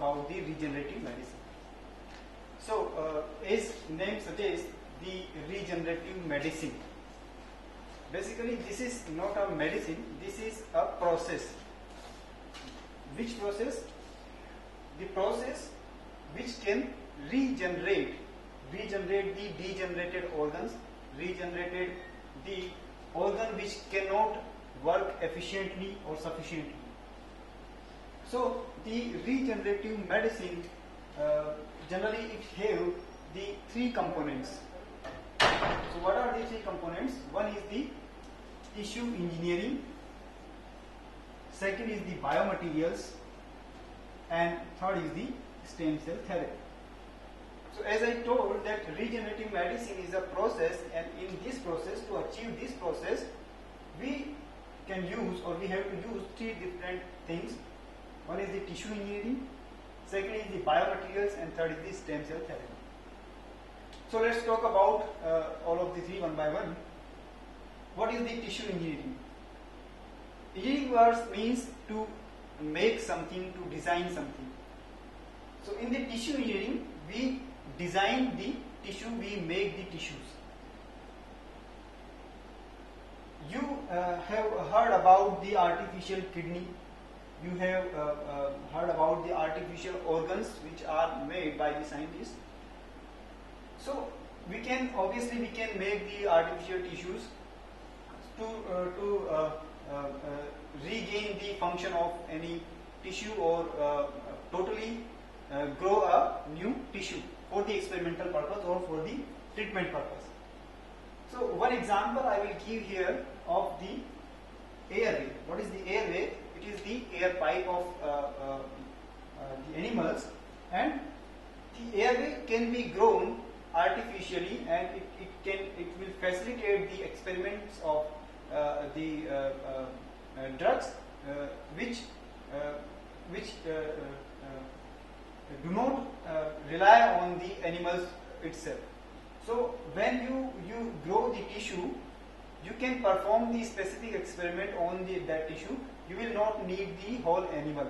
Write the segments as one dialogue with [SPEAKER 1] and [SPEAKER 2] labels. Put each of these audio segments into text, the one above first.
[SPEAKER 1] about the regenerative medicine. So, as name suggests, the regenerative medicine. Basically, this is not a medicine, this is a process. Which process? The process which can regenerate the degenerated organs, regenerated the organ which cannot work efficiently or sufficiently. So, the regenerative medicine generally it have the three components. So, what are the three components? One is the tissue engineering, second is the biomaterials, and third is the stem cell therapy. So, as I told that regenerative medicine is a process, and in this process, to achieve this process, we can use or we have to use three different things. One is the tissue engineering, second is the biomaterials, and third is the stem cell therapy. So let's talk about all of the three one by one. What is the tissue engineering? Engineering words means to make something, to design something. So in the tissue engineering, we design the tissue, we make the tissues. You have heard about the artificial kidney. You have heard about the artificial organs which are made by the scientists. So we can make the artificial tissues to regain the function of any tissue or totally grow a new tissue for the experimental purpose or for the treatment purpose. So one example I will give here of the airway. What is the airway? It is the air pipe of the animals, and the airway can be grown artificially, and it will facilitate the experiments of the drugs which do not rely on the animals itself. So when you grow the tissue, you can perform the specific experiment on that tissue. You will not need the whole animal.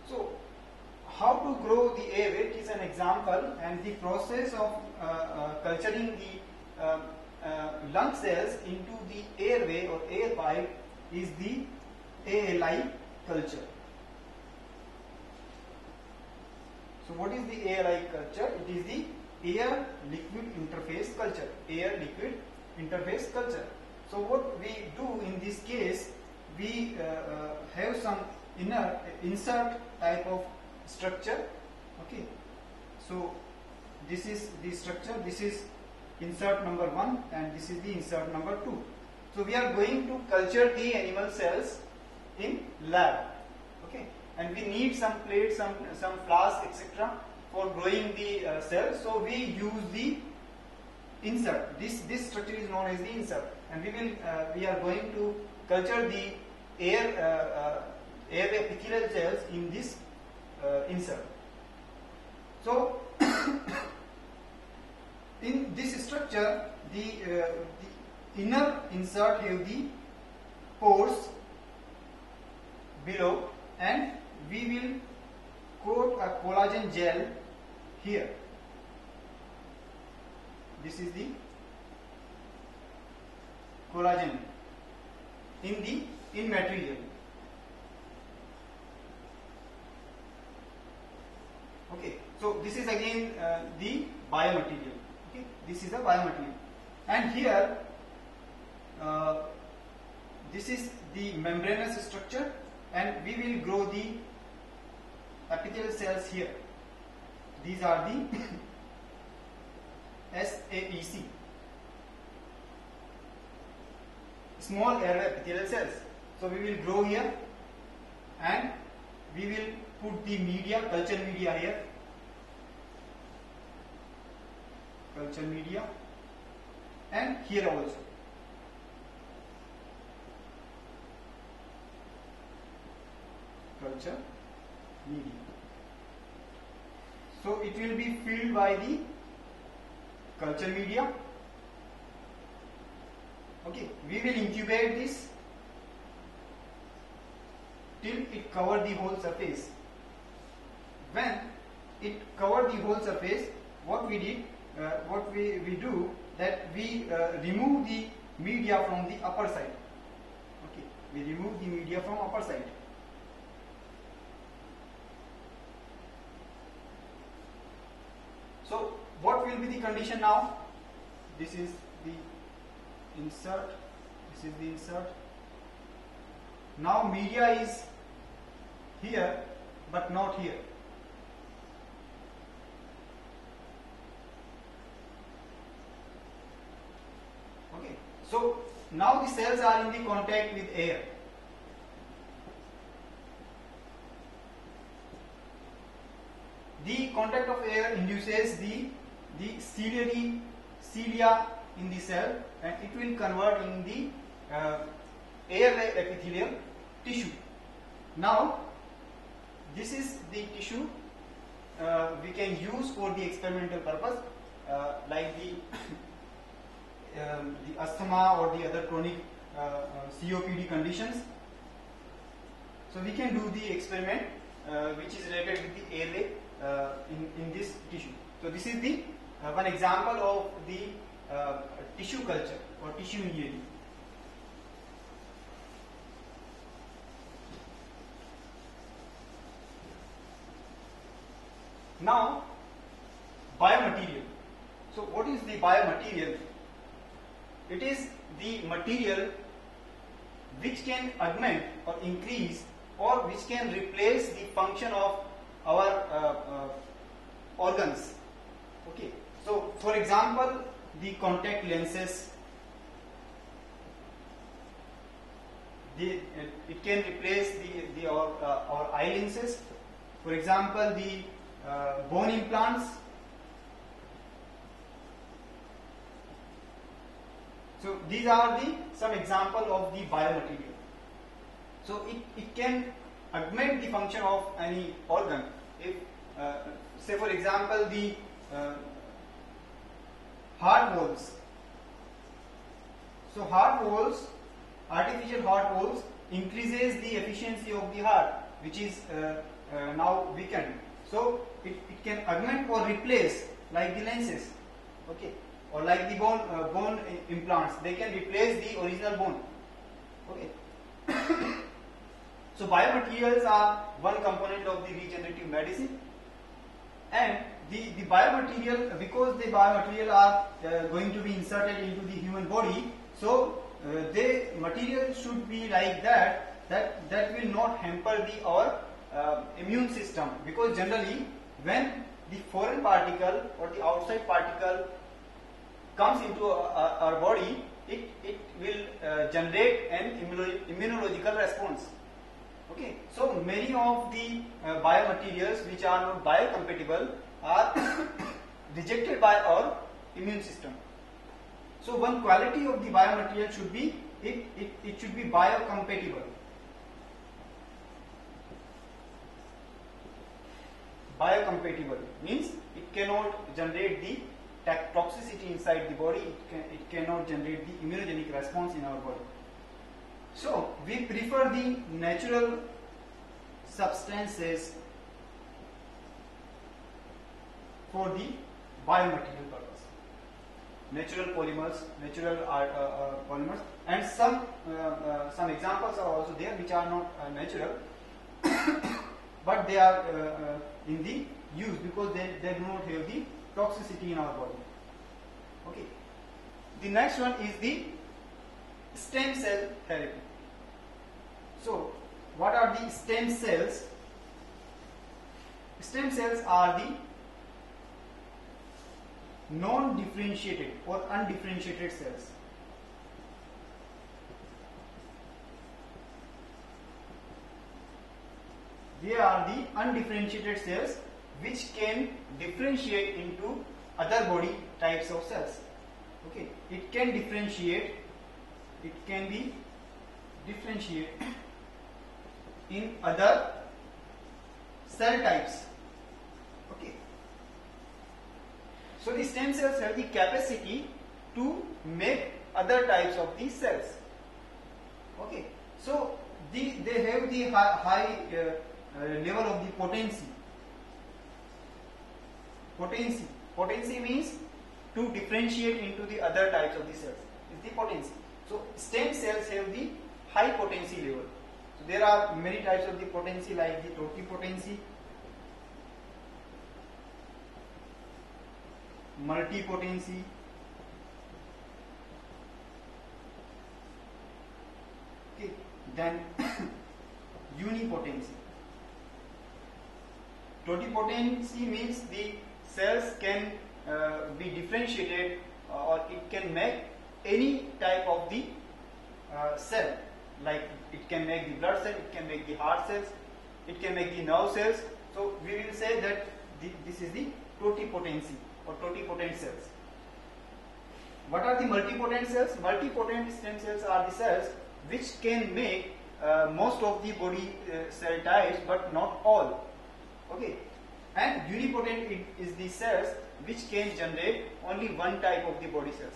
[SPEAKER 1] So how to grow the airway is an example, and the process of culturing the lung cells into the airway or air pipe is the ALI culture. So what is the ALI culture? It is the air liquid interface culture. Air liquid interface culture. So what we do in this case, we have some insert type of structure. Okay. So this is the structure. This is insert number 1, and this is the insert number 2. So we are going to culture the animal cells in lab. Okay. And we need some plates, some flask, etc. for growing the cells. So we use the insert. This structure is known as the insert, and we are going to culture the airway epithelial cells in this insert. So in this structure, the inner insert have the pores below, and we will coat a collagen gel here. This is the collagen in material. Okay, so this is again the biomaterial. Okay, this is the biomaterial, and here this is the membranous structure, and we will grow the epithelial cells here. These are the SAEC, small airway epithelial cells. So we will grow here, and we will put the media, culture media here, culture media, and here also. Culture media. So it will be filled by the culture media. Okay, we will incubate this till it cover the whole surface. when it covered the whole surface, what we did, what we do, that we remove the media from the upper side. Okay, we remove the media from upper side. So what will be the condition now? This is the insert, this is the insert. Now media is here but not here. Okay, so now the cells are in the contact with air. The contact of air induces the cilia in the cell, and it will convert in the air-like epithelial tissue. Now this is the tissue we can use for the experimental purpose, like the asthma or the other chronic COPD conditions. So we can do the experiment which is related with the airway in this tissue. So this is the one example of the tissue culture or tissue engineering. Now, biomaterial. So what is the biomaterial? It is the material which can augment or increase or which can replace the function of our organs. Okay. So for example, the contact lenses, it can replace our eye lenses. For example, the bone implants. So these are some example of the biomaterial. So it can augment the function of any organ. If say for example the heart valves. So heart valves, artificial heart valves increases the efficiency of the heart, which is now weakened. So it can augment or replace, like the lenses, okay, or like the bone implants. They can replace the original bone. Okay. So biomaterials are one component of the regenerative medicine, and the biomaterial, because the biomaterial are going to be inserted into the human body, so the material should be like that will not hamper our immune system, because generally when the foreign particle or the outside particle comes into our body, it will generate an immunological response. Okay, so many of the biomaterials which are not biocompatible are rejected by our immune system. So one quality of the biomaterial should be it should be biocompatible. Biocompatible means it cannot generate the toxicity inside the body, it cannot generate the immunogenic response in our body. So we prefer the natural substances for the biomaterial purpose. Natural polymers, and some examples are also there which are not natural, but they are in the use because they do not have the toxicity in our body. Okay. The next one is the stem cell therapy. So what are the stem cells? Stem cells are the non-differentiated or undifferentiated cells. They are the undifferentiated cells which can differentiate into other body types of cells. Okay, it can differentiate, it can be differentiate in other cell types. Okay, so the stem cells have the capacity to make other types of these cells. Okay, so they have the high level of the potency. Potency. Potency means to differentiate into the other types of the cells is the potency. So stem cells have the high potency level. So there are many types of the potency like the totipotency, multipotency, okay, then unipotency. Totipotency means the cells can be differentiated or it can make any type of the cell, like it can make the blood cell, it can make the heart cells, it can make the nerve cells. So we will say that this is the totipotency or totipotent cells. What are the multipotent cells? Multipotent stem cells are the cells which can make most of the body cell types but not all. Okay, and unipotent is the cells which can generate only one type of the body cells.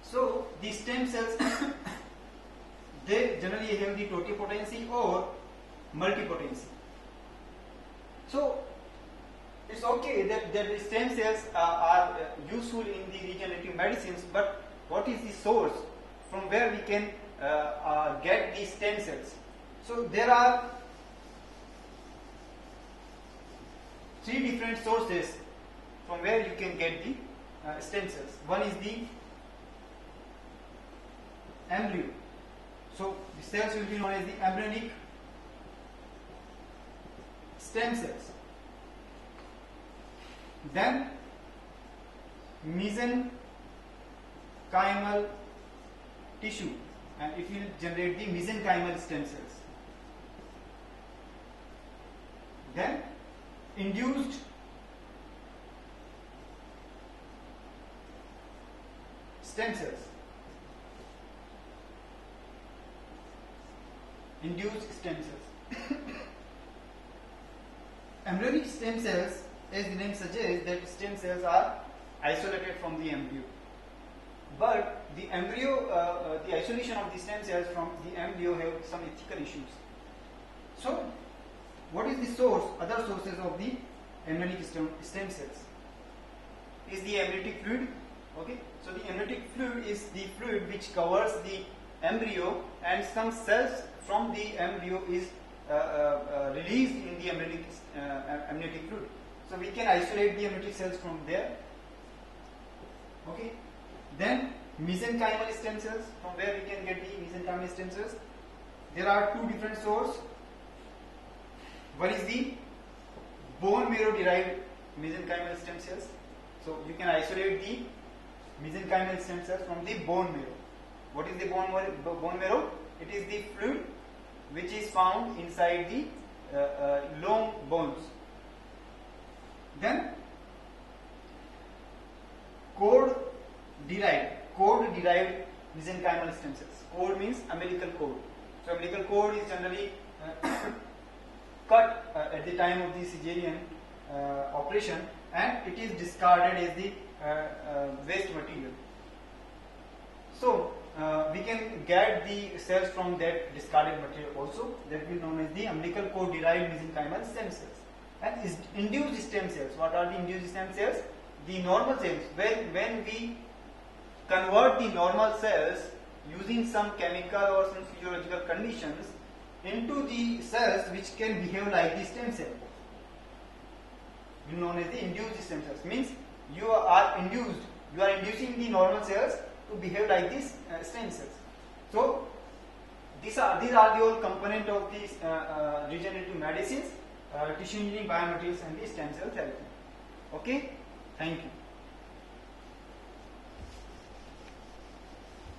[SPEAKER 1] So the stem cells they generally have the totipotency or multipotency. So it's okay that the stem cells are useful in the regenerative medicines, but what is the source from where we can get these stem cells? So there are three different sources from where you can get the stem cells. One is the embryo. So the cells will be known as the embryonic stem cells. Then mesenchymal tissue, and it will generate the mesenchymal stem cells. Then induced stem cells. Induced stem cells. Embryonic stem cells, as the name suggests, that stem cells are isolated from the embryo. But the embryo, the isolation of the stem cells from the embryo have some ethical issues. So, what is the source, other sources of the embryonic stem cells? Is the amniotic fluid. Okay, so the amniotic fluid is the fluid which covers the embryo, and some cells from the embryo is released in the amniotic fluid. So we can isolate the amniotic cells from there. Okay, then mesenchymal stem cells, from where we can get the mesenchymal stem cells? There are two different sources. One is the bone marrow derived mesenchymal stem cells. So you can isolate the mesenchymal stem cells from the bone marrow. What is the bone marrow? It is the fluid which is found inside the long bones. Then cord derived mesenchymal stem cells. Cord means umbilical cord. So umbilical cord is generally cut at the time of the cesarean operation, and it is discarded as the waste material. So we can get the cells from that discarded material also. That will be known as the umbilical cord derived mesenchymal stem cells. And is induced stem cells. What are the induced stem cells? The normal cells. When we convert the normal cells using some chemical or some physiological conditions into the cells which can behave like the stem cell, known as the induced stem cells. Means you are inducing the normal cells to behave like these stem cells. So these are the all component of these regenerative medicines, tissue engineering, biomaterials, and the stem cell therapy. Okay, thank you.